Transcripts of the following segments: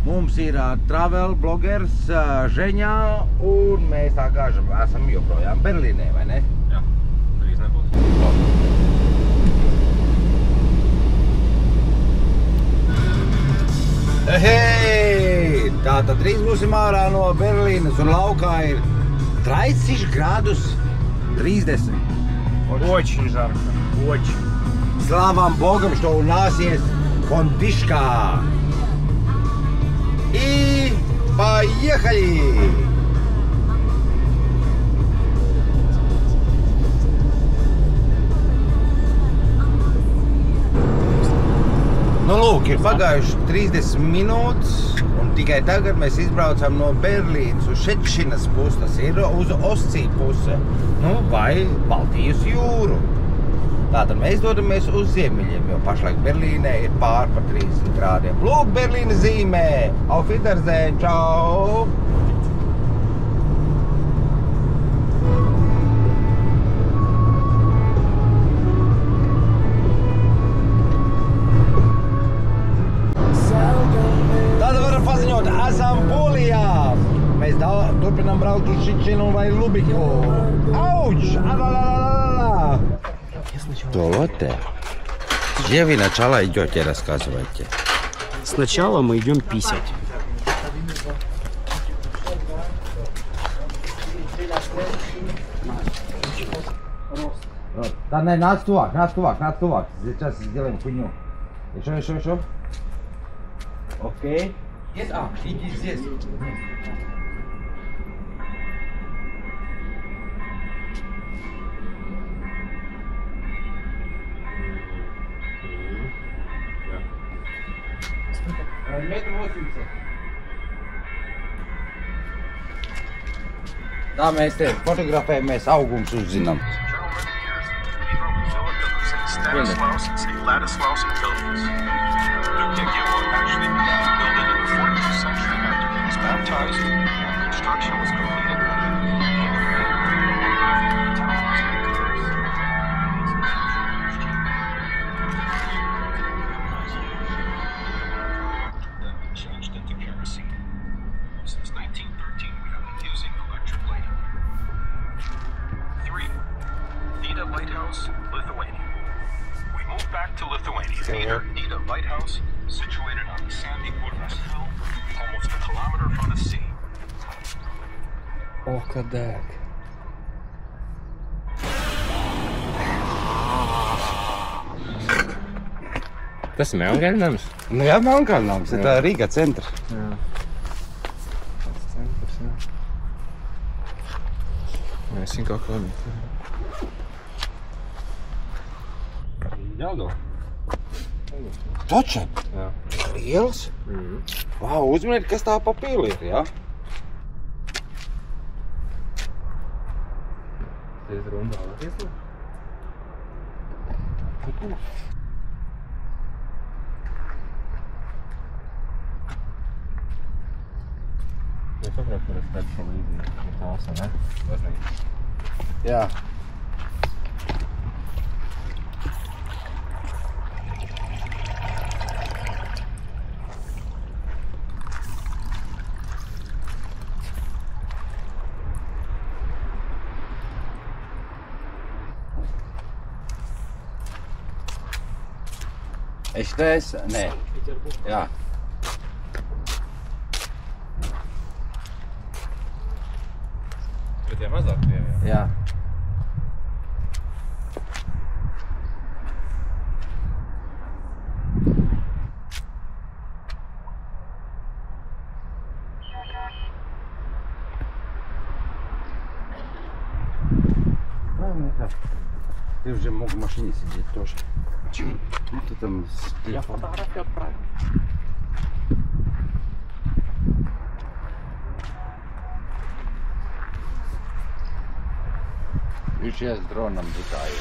Mums ir travel blogers Ženā, un mēs tā gāžam, esam joprojām Berlīnē, vai ne? Jā, drīz nebūs. Hei! Tātad drīz būsim ārā no Berlīnas, un laukā ir 30 градус 30. Очень жарко, очень. Слава Богу, что у нас есть кондишка. И поехали! Nu, lūk, ir pagājuši 30 minūtes, un tikai tagad mēs izbraucam no Berlīnas uz Šečšinas pusi, tas ir uz Ostsī puse, nu, vai Baltijas jūru. Tātad mēs dodamies uz ziemeļiem, jo pašlaik Berlīnē ir pār par 30 grādiem. Lūk, Berlīnas zīmē! Auf Wiedersehen, čau! Tāda varam paziņot, esam Polijā! Mēs turpinām braukt uz Šečšinu vai Lubiņu. Auč! Аlalala! Толоте. Где вы начало идете, рассказывайте? Сначала мы идем писать. Да, надо тувак. Сейчас сделаем хуйню. Еще. Окей. Нет, иди здесь. Метр 80. Tā mēs te fotografējamies, augums uzzinām. Stanislaus and Ladislaus and Philippus. Duke Yagyello actually began to build it in the 14th century after he was baptized, and construction was completed when the king changed into kerosene. Since 1913, we have been using electric lighting. 3. Nida Lighthouse, Lithuania. We moved back to Lithuania near Nida Lighthouse, situated on the sandy Urnas hill, almost a kilometer from the sea. Ох, кадак. Tas ir Melnkalnams? Nu jā, Melnkalnams, tā ir Rīga centra. Jā. Tas centrs, jā. Mēs viņu kaut kā Jāgala. Taču? Jā. Liels? Vau, uzminiet, kas tā pa pili ir, jā? Tas ir rundā, var ieslūt? Es saprotu, ka es redzu šo līdzi. Ir tās, ne? Baznīca. Jā. Es nē. Jā. Bet tie mazāk tie, jā. Jā. Ты уже мог в машине сидеть тоже. Почему? Ну ты там с телефоном. Я фотографию отправил. Видишь, я с дроном летаю.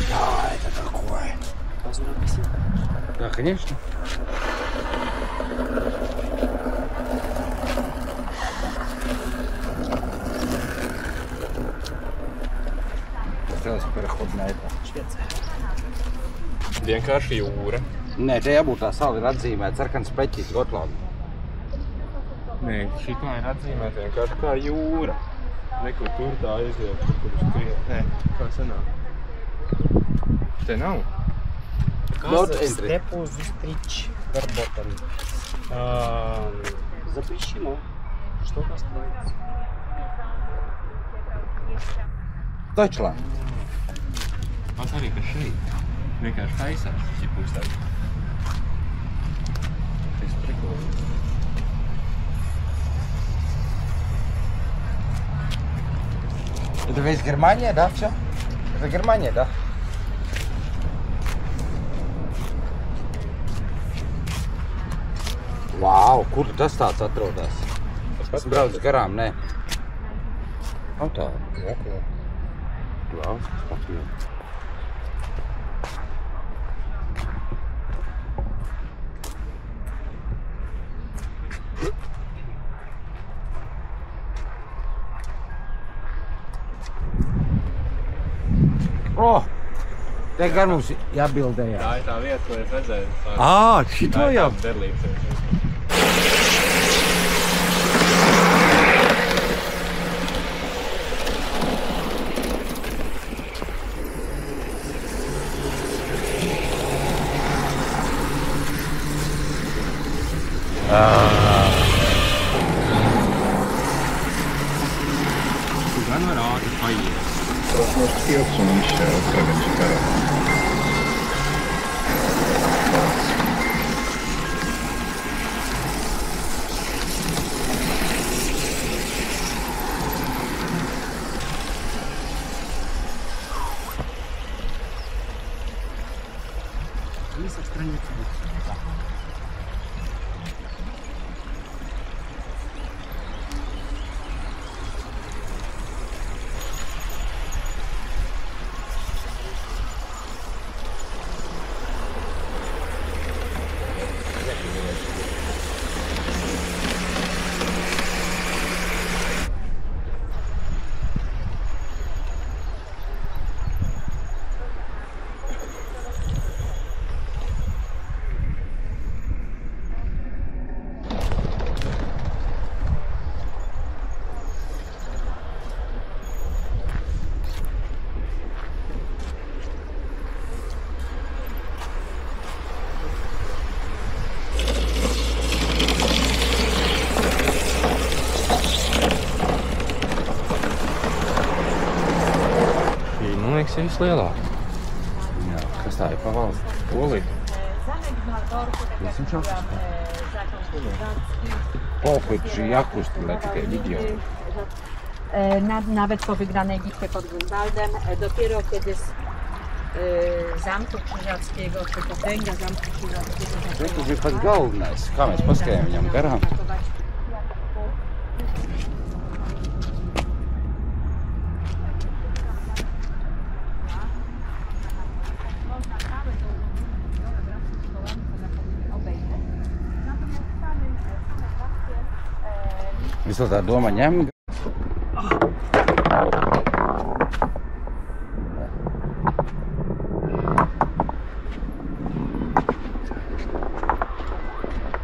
Да, это такое. Да, конечно. Сейчас переход на это. Vienkārši jūra. Nē, te jābūt tā sala ir atzīmēta sarkans pleķis Gotland. Nē, šitā ir atzīmēta vienkārši kā jūra. Nekur tur tā aiziet, kur uz kriet. Nē, kā sanāk. Te nav. Not entry. Степу зустріч Верботен. Запрещено. Что настроится? Deutschland. Man arī, ka šeit vienkārši taisās, ja būs tāds. Tas prikolīgi. Это весь Германия, да, все? Это Германия, да? Vau, kur tas tāds atrodas? Es braucu garām, nē. Nav tā. Jā, tā. Brauc, patīk. Te gan mums jābildējās. Tā ir tā vieta, ko es redzēju. Šito jau? Berlīns. Tu gan var ātri paiet. Tas mums tilts un viņš tagad šitā. Список страниц. liekas, ir vislielāk. Jā, kas tā ir pa valsts? Polija. Pochwyt, jakość takie video. Nawet po wygranej bitwie pod Grunwaldem, dopiero kiedy z Zamku Krzyżackiego, czy potęga Zamku Krzyżackiego... To bija pats galvenais, kā mēs paskajām viņam garām. Visu tā doma ņem.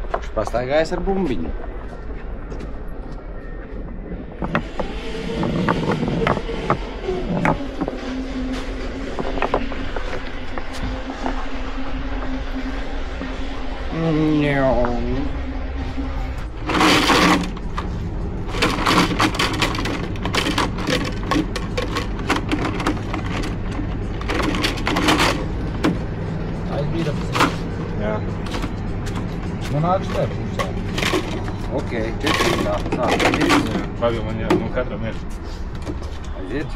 Viņš pastaigājas ar bumbiņu. Jā. Man nāc te pusē. Ok, četrīnā. Tā, aiziet. Labi, man jā, nu katram ir. Aiziet.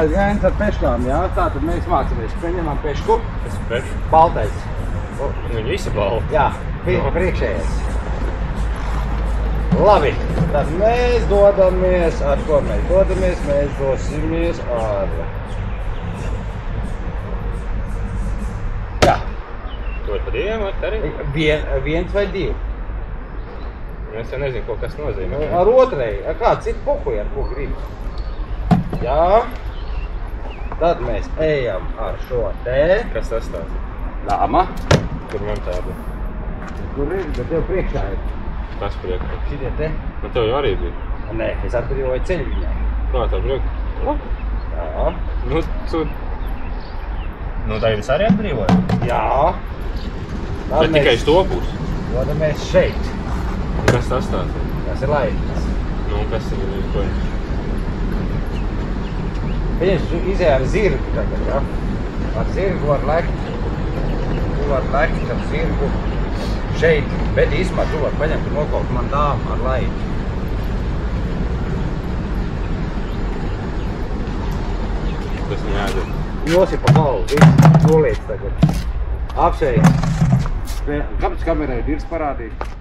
Aizgājums ar peškām, jā? Tātad mēs mācāmies. Paņemam pešku. Tas ir pešu. Baltais. Viņi visi balti. Jā, priekšējais. Labi, tad mēs dodamies, ar ko mēs dodamies? Mēs dosimies ar... Jā. To pa diviem var arī? Viens vai divi. Es jau nezinu, ko kas nozīmē. Ar otrai, ar kādu citu pokuju, ar ko gribi. Jā. Tad mēs ejam ar šo te. Kas tas tāds? Lama. Kur man tāda? Kur ir, bet tev priekšā ir. Kas priekšā? Šitie te. Man tev jau arī bija. Nē, es atbrīvoju ceļu viņai. Kā tā priekšā? Jā. Nu, tu... Nu, tagad es arī atbrīvoju. Jā. Bet tikai uz to pusi. Dodamies šeit. Kas tas tāds? Tas ir laipnis. Nu, kas ir ko? Pieņems, tu izēj ar zirgu tagad, ja? Ar zirgu var lekt. Tu var lekt ar zirgu šeit. Bet īsumā tu var paņemt un nokaukt man dāmu ar laipi. Tas neādod. Nosi pa galvu, viss noliec tagad. Apsveic. Kāpēc kamerai dirz parādīt?